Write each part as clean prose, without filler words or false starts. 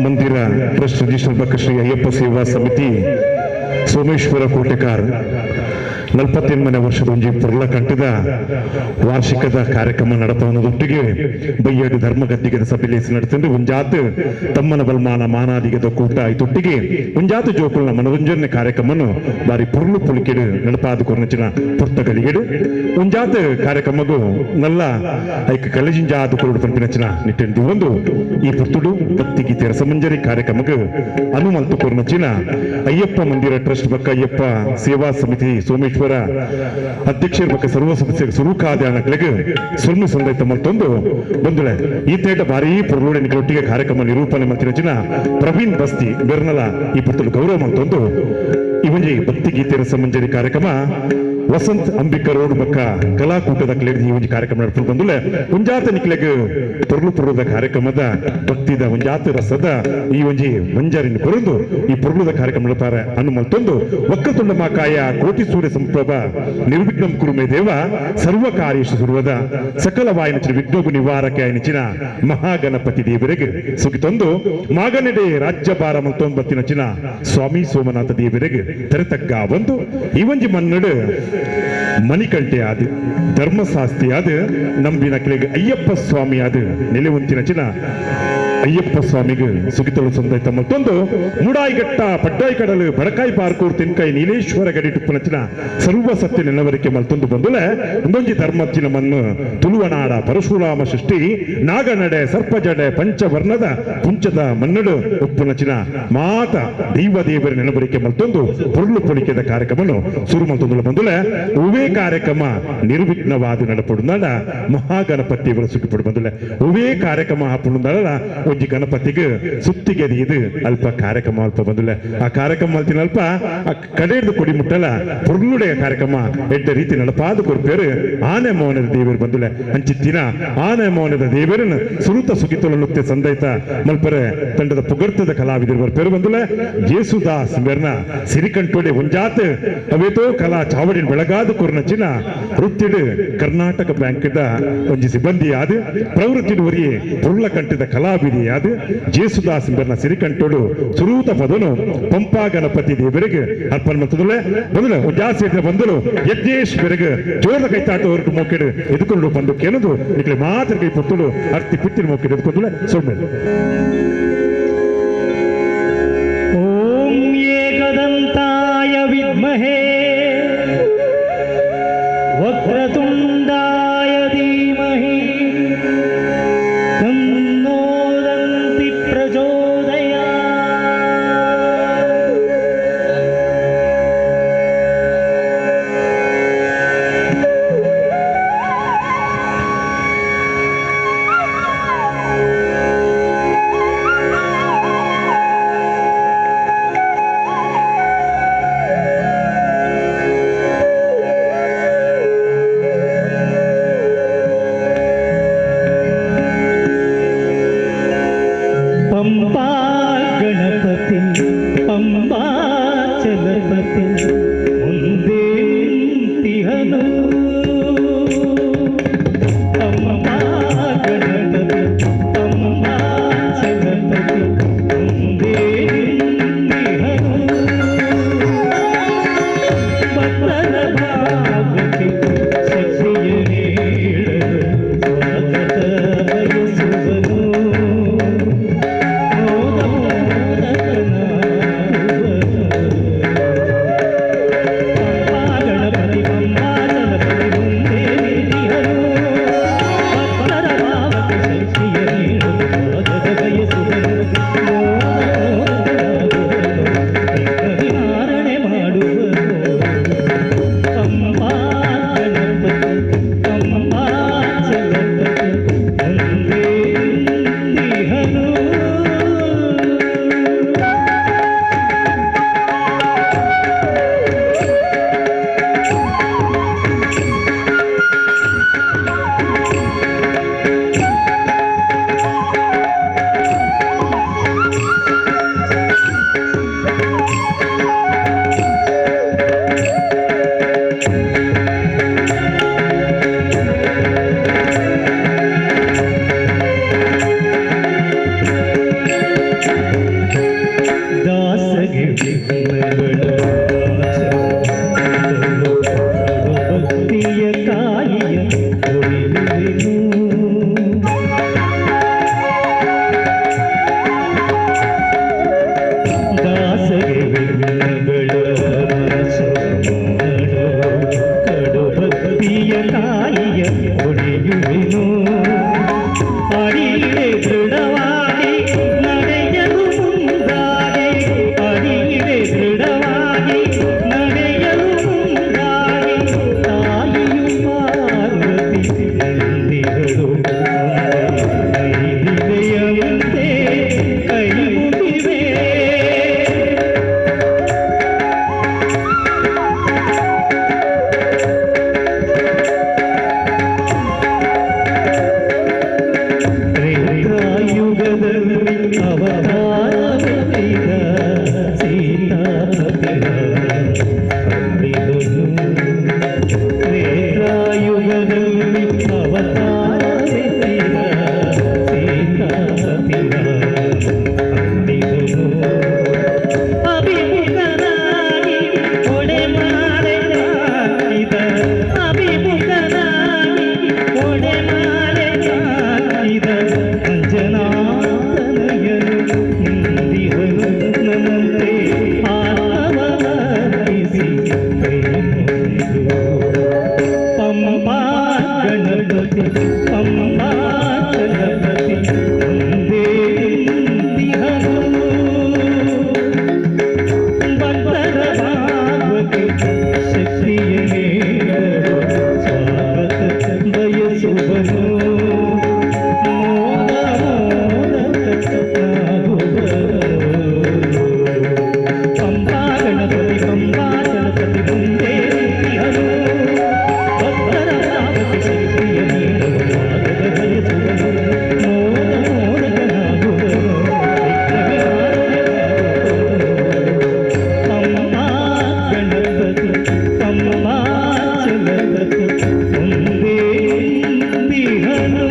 ಮಂದಿರ trust register Shri Ayyappa ಸೇವಾ ಸಮಿತಿ ಸೋಮೇಶ್ವರ ಕೋಟೆಕಾರ್ 48ನೇ ವರ್ಷದ ಒಂಜಿ ಪುರ್ಲ ಕಂಟಿದ ವಾರ್ಷಿಕದ ಕಾರ್ಯಕ್ರಮ ನಡಪವನ್ನದೊಟ್ಟಿಗೆ ಬಯ್ಯಡು ಧರ್ಮಗದ್ದಿಗೆದ ಸಭೆಲೇಸಿ ನಡೆಸಿದ್ದು ಒಂಜಾತ್ ತಮ್ಮನ ಬಲ್ಮಾನ ಮಾನಾದಿಗೆದ ಕೂಟ ಐತೊಟ್ಟಿಗೆ ಒಂಜಾತ್ ಜೋಕುಲ್ನ ಮನೋರಂಜನೆ ಕಾರ್ಯಕ್ರಮನು ಬಾರಿ ಪುರ್ಲು ಪುಲಿಕೆಡು ನಡಪಾದ ಕೊರ್ನಚಿನ ಪುರ್ತಗಲಿಗೆಡು ಒಂಜಾತ್ ಕಾರ್ಯಕ್ರಮಗೂ ನಲ್ಲ ಐಕ ಕಲಜಿಂಜಾದ ಕುರುಡು ಪಂಪಿನಚಿನ ನಿಟ್ಟೆಂದು ಒಂದು ಈ ಪುರ್ತುಡು ಭಕ್ತಿಗೀತೆ ರಸಮಂಜರಿ ಕಾರ್ಯಕ್ರಮಕ್ಕೆ ಅನುಮಂತು ಕೊರ್ನಚಿನ ಅಯ್ಯಪ್ಪ ಮಂದಿರ ಟ್ರಸ್ಟ್ ಬಕ್ಕ ಅಯ್ಯಪ್ಪ ಸೇವಾ ಸಮಿತಿ ಸೋಮೇಶ್ವರ ಅಧ್ಯಕ್ಷರ ಬಗ್ಗೆ ಸರ್ವ ಸದಸ್ಯರಿಗೆ ಸುರುಕಾದ್ಯಾನಗಳಿಗೆ ಸುಳ್ಳು ಸಂದೈತ ಮತ್ತೊಂದು ಬಂದುಳೆ ಈ ತೇಟ ಭಾರಿ ಪುರಲೋಡೆ ನಿಕಲೊಟ್ಟಿಗೆ ಕಾರ್ಯಕ್ರಮ ನಿರೂಪಣೆ ಮಾಡ್ತಿನ ಪ್ರವೀಣ್ ಬಸ್ತಿ ಬೆರ್ನಲ ಈ ಪುತ್ತಲು ಗೌರವ ಮತ್ತೊಂದು ಇವೊಂಜಿ ಭಕ್ತಿ ಗೀತೆ ರಸಮಂಜರಿ ಕಾರ್ಯಕ್ರಮ ವಸಂತ್ ಅಂಬಿಕಾ ರೋಡ್ ಬಕ್ಕ ಕಲಾಕೂಟದ ಕ್ಲೇಡ್ ಈ ಒಂದು ಕಾರ್ಯಕ್ರಮ ನಡೆದು ಬಂದುಲೆ ಒಂಜಾತ ನಿಕ್ಲೆಗೆ ಪುರ್ಲುದ ಕಾರ್ಯಕ್ರಮದ ಭಕ್ತಿದ ಒಂಜಾತ ರಸದ ಈ ಒಂಜಿ ಮಂಜರಿನ ಕೊರಂದು ಈ ಪುರ್ಲುದ ಕಾರ್ಯಕ್ರಮ ನಡೆತಾರೆ ಅನ್ನು ಮತ್ತೊಂದು ಒಕ್ಕತುಂಡ ಮಾಕಾಯ ಕೋಟಿ ಸೂರ್ಯ ಸಂಪ್ರಭ ನಿರ್ವಿಘ್ನಂ ಕುರುಮೆ ದೇವ ಸರ್ವ ಕಾರ್ಯೇಶು ಸುರುವದ ಸಕಲ ವಾಯನಚಿನ ವಿಘ್ನೋಗು ನಿವಾರಕ ಆಯನಿಚಿನ ಮಹಾಗಣಪತಿ ದೇವರಿಗೆ ಸುಗಿತೊಂದು ಮಾಗನೆಡೆ ರಾಜ್ಯಭಾರ ಮತ್ತೊಂಬತ್ತಿನಚಿನ ಸ್ವಾಮಿ ಸೋಮನಾಥ ದೇವರಿಗೆ ತೆರೆತಗ್ಗ ಒಂದು ಈ ಒಂಜಿ ಮನ್ನಡು ಮಣಿಕಂಠೆ ಆದ ಧರ್ಮಶಾಸ್ತ್ರಿ ಆದ ನಂಬಿನ ಕೆಳಗೆ ಅಯ್ಯಪ್ಪ ಸ್ವಾಮಿ ಆದ ನೆಲೆವಂತಿನ ಅಯ್ಯಪ್ಪ ಸ್ವಾಮಿಗೆ ಸುಗಿತಲು ಸಂದೈತ ಮತ್ತೊಂದು ಮುಡಾಯಿಗಟ್ಟ ಪಡ್ಡಾಯಿ ಕಡಲು ಬಡಕಾಯಿ ಪಾರ್ಕೂರ್ ತಿನ್ಕಾಯಿ ನೀಲೇಶ್ವರ ಗಡಿ ಟುಪ್ಪನಚಿನ ಸರ್ವ ಸತ್ಯ ನೆನವರಿಕೆ ಮತ್ತೊಂದು ಬಂದುಲೆ ಒಂದೊಂಜಿ ಧರ್ಮಚ್ಚಿನ ಮಣ್ಣು ತುಳುವನಾಡ ಪರಶುರಾಮ ಸೃಷ್ಟಿ ನಾಗನಡೆ ಸರ್ಪಜಡೆ ಪಂಚವರ್ಣದ ಪುಂಚದ ಮನ್ನಡು ಉಪ್ಪುನಚಿನ ಮಾತ ದೈವ ದೇವರ ನೆನವರಿಕೆ ಮತ್ತೊಂದು ಪುರ್ಲು ಪೊಳಿಕೆದ ಕಾರ್ಯಕ್ರಮವನ್ನು ಶುರು ಮತ್ತೊಂದು ಬಂದುಲೆ ಉವೇ ಕಾರ್ಯಕ್ರಮ ನಿರ್ವಿಘ್ನವಾದ ನಡಪಡುನಾಡ ಮಹಾಗಣಪತಿಯವರ ಸುಖಿಪಡು ಬಂದುಲೆ ಉವೇ ಕಾರ್ಯಕ್ರಮ ಹಾಪುಡುನಾಡ ಒಂಜಿ ಗಣಪತಿಗೆ ಸುತ್ತಿಗೆ ಇದು ಅಲ್ಪ ಕಾರ್ಯಕ್ರಮ ಅಲ್ಪ ಬಂದುಲೆ ಆ ಕಾರ್ಯಕ್ರಮ ಅಲ್ತಿನ ಅಲ್ಪ ಕಡೆಯದು ಕೊಡಿ ಮುಟ್ಟಲ ಪುರ್ಲುಡೆ ಕಾರ್ಯಕ್ರಮ ಎಡ್ಡ ರೀತಿ ನಡಪಾದ ಕೊರ್ಪೇರು ಆನೆ ಮೌನದ ದೇವರು ಬಂದುಲೆ ಅಂಚಿತ್ತಿನ ಆನೆ ಮೌನದ ದೇವರನ್ನು ಸುರುತ ಸುಗಿತೊಲನುತ್ತೆ ಸಂದೈತ ಮಲ್ಪರೆ ತಂಡದ ಪುಗರ್ತದ ಕಲಾವಿದರು ಬರ್ಪೇರು ಬಂದುಲೆ ಜೇಸುದಾಸ್ ಬೆರ್ನ ಸಿರಿಕಂಟೋಡೆ ಒಂಜಾತ್ ಅವೇತೋ ಕಲಾ ಚಾವಡಿನ ಬೆಳಗಾದ ಕೊರ್ನಚಿನ ವೃತ್ತಿಡು ಕರ್ನಾಟಕ ಬ್ಯಾಂಕ್ದ ಒಂಜಿ ಸಿಬ್ಬಂದಿ ಆದ ಪ್ರವೃತ್ತಿಡುವರಿಯೇ ಪುರ್ಲ ಕಂಠದ ಕಲಾವಿದ ಯಾದು ಜೇಸುದಾಸ್ ಬೆರ್ನ ಸಿರಿಕಂಟೋಡು ಸುರೂತ ಪದನು ಪಂಪಾ ಗಣಪತಿ ದೇವರಿಗೆ ಅರ್ಪಣೆ ಮಾಡ್ತದಲ್ಲ ಬಂದಳು ಜಾಸ್ತಿ ಬಂದಳು ಯಜ್ಞೇಶ್ ಬೆರಗೆ ಜೋರದ ಕೈತಾಟ ಹೊರಟು ಮೋಕೆಡು ಎದುಕೊಂಡು ಬಂದು ಕೇಳದು ಈ ಮಾತ್ರ ಕೈ ಪುತ್ತಲು ಅರ್ತಿ ಪಿತ್ತಿನ ಮೋಕೆಡು ಎದುಕೊಂಡಲೆ ಸೊಮ್ಮೆ ಓಂ ಏಕದಂತಾಯ ವಿದ್ಮಹೇ ವಕ್ರತುಂಡಾಯ ಧೀಮಹಿ ಮನಸ್ಸು ಮಾಡು ಕಡು ಭಕ್ತಿಯ ತಾಯಿಯ ಒಡೆಯುವೆನು ಅಡಿಗೆ ದೃಢವಾಗಿ ನಡೆಯಲು ಮುಂದಾಗಿ ಅಡಿಗೆ ದೃಢವಾಗಿ ನಡೆಯಲು ಮುಂದಾಗಿ ತಾಯಿಯು ಪಾರ್ವತಿ ನಂದಿಗಳು ನೈದಿದೆಯಂತೆ ಕೈ ಮುಗಿವೆ ಯುಗದಲ್ಲಿ ಅವತಾರವೆತ್ತಿದ ಸೀತಾಪತಿಯ ಅಂದಿದನು ಯುಗದಲ್ಲಿ ಅವತಾರವೆತ್ತಿದ ಸೀತಾಪತಿಯ ಅಂದಿದನು ಅಭಿಮುಖನಾಗಿ ಒಡೆ ಮಾರೆ ಹಾಕಿದ ಅಭಿಮುಖನಾಗಿ ಒಡೆ ಮಾರೆ ಹಾಕಿದ ಅಂಜನಾತನಯನು ನಿಂದಿಹನು ನನ್ನಂತೆ ಆತ್ಮವರ್ಪಿಸಿ ಕೈಮುಗಿದು ಪಂಪಾ ಗಣಪತಿ ಪಂಪಾ ಗಣಪತಿ ಒಂದೇ ನಿಂದಿಹನು ಭಕ್ತರ ಭಾಗವತಿ ಶಕ್ತಿಯೇ ಸ್ವಾಗತ ಬಯಸುವನು ಪಂಪಾ ಗಣಪತಿ ಮುಂದೆ ನಿಂತಿಹನು ಭಕ್ತರ ಭಾಗವತಿ ಶಕ್ತಿಯ ನೀಡಲು ಸ್ವಾಗತ ಬಯಸುವನು ಮೋದಕನಾಗುವನು ಪಂಪಾ ಗಣಪತಿ ಪಂಪಾ ಚಲಪತಿ ಮುಂದೆ ನಿಂತಿಹನು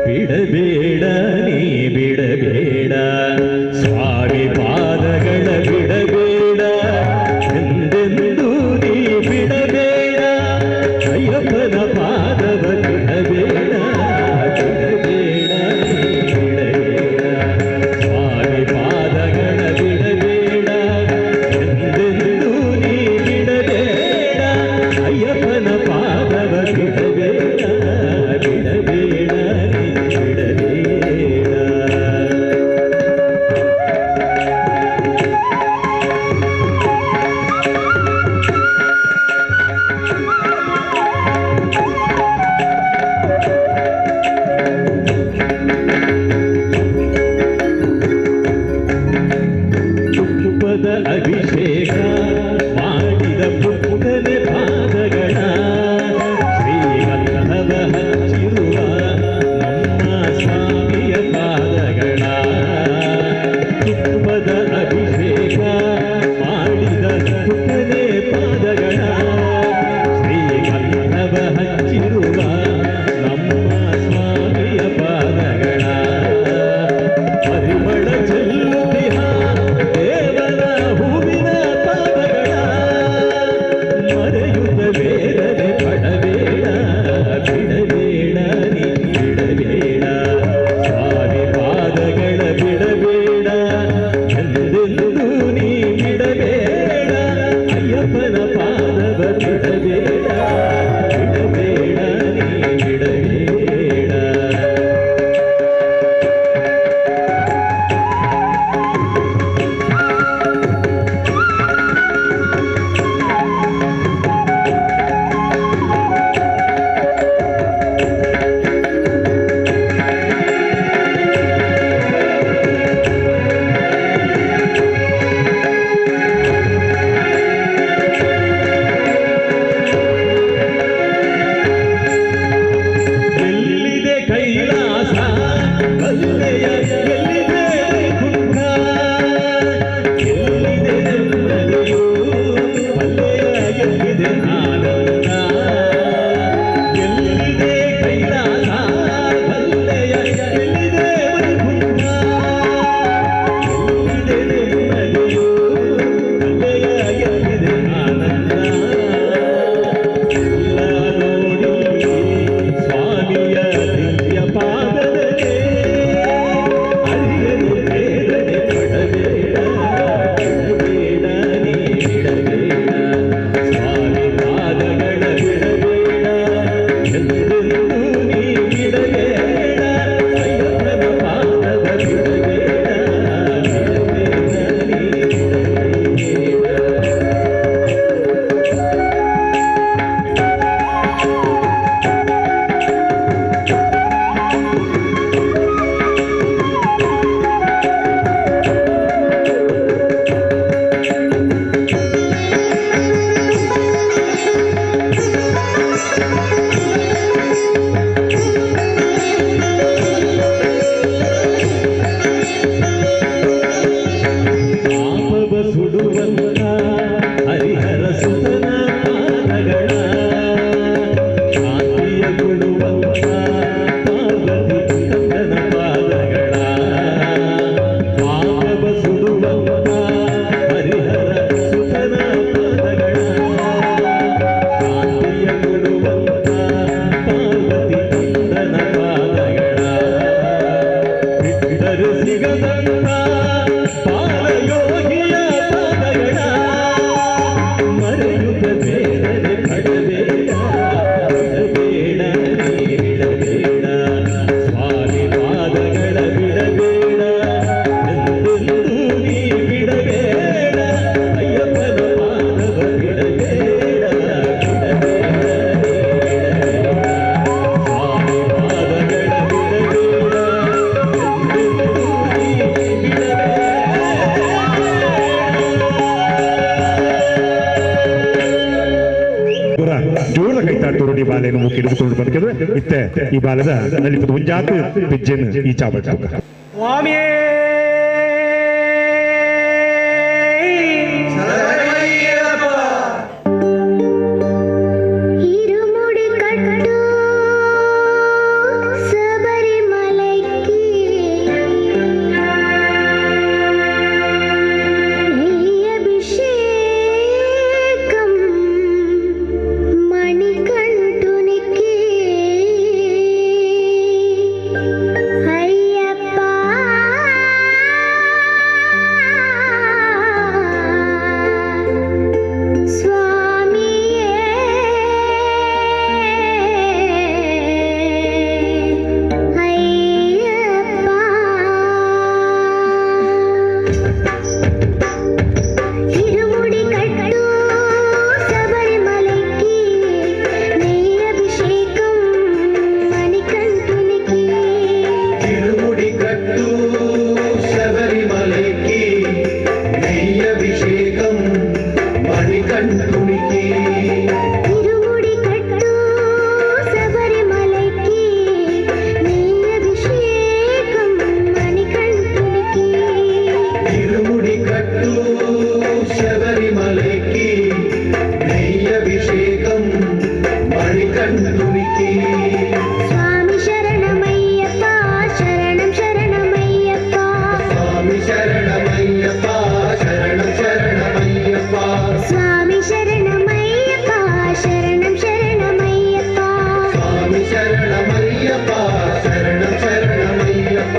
ಬಿಡಬೇಡ ನೀ ಬಿಡಬೇಡ ಸ್ವಾಮಿ ಪಾದಗಳ ಬಿಡಬೇಡ ಎಂದೆಂದೂ ನೀ ಬಿಡಬೇಡ ಅಯ್ಯಪ್ಪನ ಪಾದವ ಬಿಡಬೇಡ ಬಿಡಬೇಡ ನೀ ಬಿಡಬೇಡ ಸ್ವಾಮಿ ಪಾದಗಳ ಬಿಡಬೇಡ ಎಂದೆಂದೂ ನೀ ಬಿಡಬೇಡ ಅಯ್ಯಪ್ಪನ ಪಾದವ ಬಿಡಬೇಡ ಬಿಡಬೇಡ ತುಪ್ಪದ ಅಭಿಷೇಕ ಮಾಡಿದ ಪುಕ್ಕನೆ ಪಾದಗಳ ಪಾಪವ ಸುಡುವಂತ ಹರಿಹರ ಸುತನ ಪಾದಗಳ ಶಾಂತಿಯ ಕೊಡುವಂತ ಪಾರ್ವತಿ ಕಂದನ ಪಾದಗಳ ಪಾಪವ ಸುಡುವಂತ ಹರಿಹರ ಸುತನ ಪಾದಗಳ ಶಾಂತಿಯ ಕೊಡುವಂತ ಪಾರ್ವತಿ ಕಂದನ ಪಾದಗಳ ಬಿಟ್ಟರೆ ಸಿಗದಂತ ಪಾಲಯೋಗಿಯ ಪಾದಗಳ ಮರೆಯುತ್ತ ಬೇಡದೆ ಪಡಬೇಡ ಬಿಡಬೇಡ ನೀ ಬಿಡಬೇಡ ಸ್ವಾಮಿ ಪಾದಗಳ ಬಿಡಬೇಡ ಎಂದೆಂದೂ ನೀ ಬಿಡಬೇಡ ಅಯ್ಯಪ್ಪನ ಪಾದವ ಬಿಡಬೇಡ ಬಿಡಬೇಡ ನೀ ಬಿಡಬೇಡ ಸ್ವಾಮಿ ಪಾದಗಳ ಬಿಡಬೇಡ ಎಂದೆಂದೂ ನೀ ಬಿಡಬೇಡ. ಜೋರ ಕೈತಾಟೂರು ಈ ಬಾಲೆಯನ್ನು ಮುಖ ಹಿಡಿದುಕೊಂಡು ಬದುಕಿದ್ರೆ ಇತ್ತೆ ಈ ಬಾಲದ ನಲಿಪದ ಮುಂಜಾತು ಪಿಜ್ಜೆನ್ ಈ ಚಾಬಟ್ಟ ಸ್ವಾಮಿಯೇ ഇരുമുടി കട്ടു ശബരിമലയ്ക്ക് നെയ്യഭിഷേകം മണികണ്ഠുനിക്ക് അയ്യപ്പ സ്വാമിയേ അയ്യപ്പ ഇരുമുടി കട്ടു ശബരിമലയ്ക്ക് നെയ്യഭിഷേകം മണികണ്ഠുനിക്ക് తిరుముడి కట్టు శబరిమలైకి నెయ్యభిషేకం మణికంఠునికి ഇരുമുടി കട്ടു ശബരിമലയ്ക്ക് നെയ്യഭിഷേകം മണികണ്ഠുനിക്ക് తిరుముడి కట్టు శబరిమలైకి నెయ్యభిషేకం మణికంఠునికి സ്വാമി ശരണമയ്യപ്പ ശരണം ശരണമയ്യപ്പ స్వామి శరణమయ్యప్ప శరణం శరణమయ్యప్ప സ്വാമി ശരണമയ്യപ്പ ശരണം ശരണമയ്യപ്പ స్వామి శరణమయ్యప్ప శరణం శరణమయ్యప్ప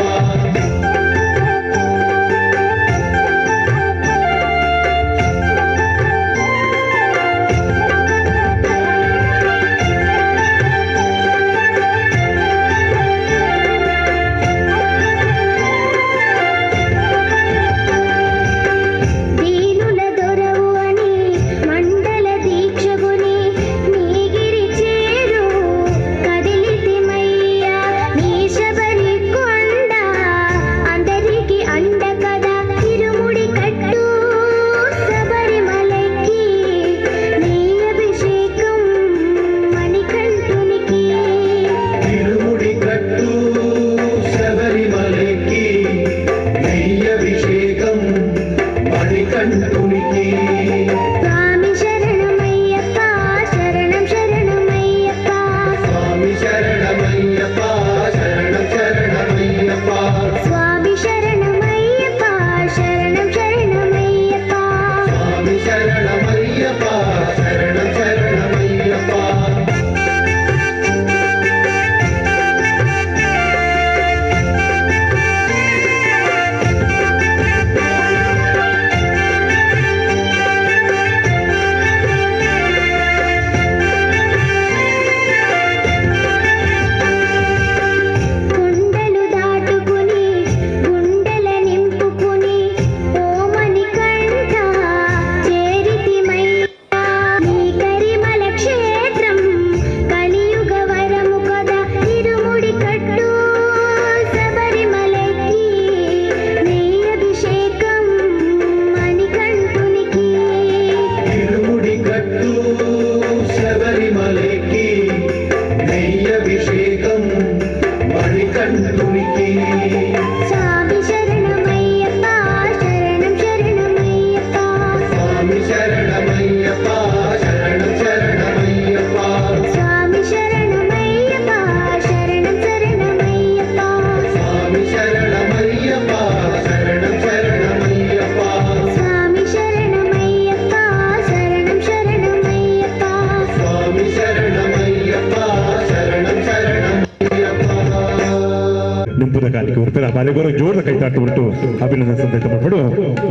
ಗಾಲಿಗೆ ಹೊರತಾರೆ ಆ ಬಾಲೆಗೋರ ಜೋರದ ಕೈತಾಟ ಹೊರಟು ಅಭಿನಂದನೆ ಸಂದೇಶ ಮಾಡ್ಬಿಡು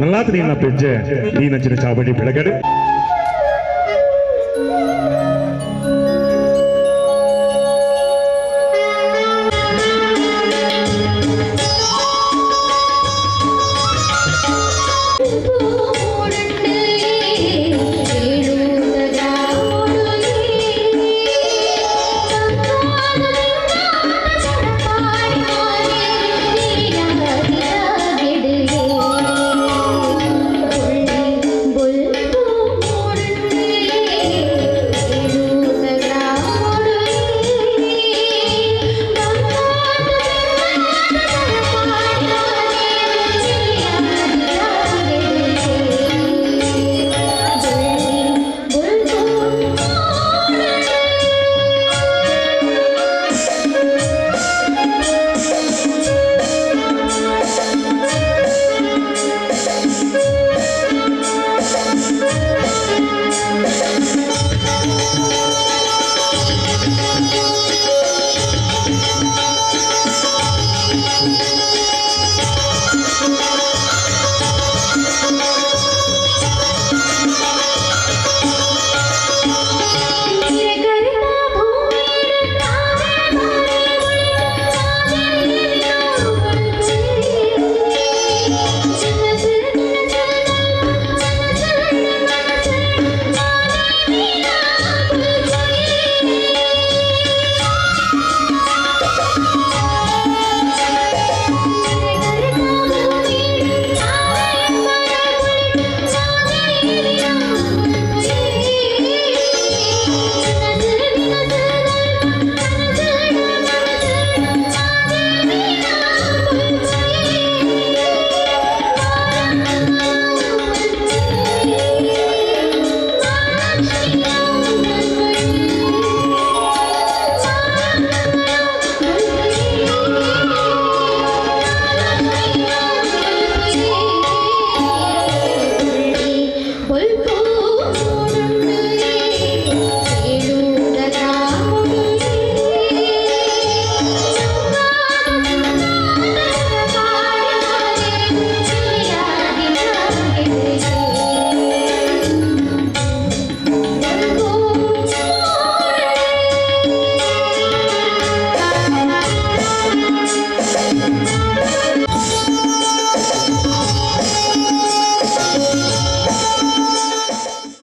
ನಲ್ಲಾತ ನಿನ್ನ ಪೆಜ್ಜೆ ಈ ನಂಚಿನ ಚಾವಡಿ ಬೆಳಗಡೆ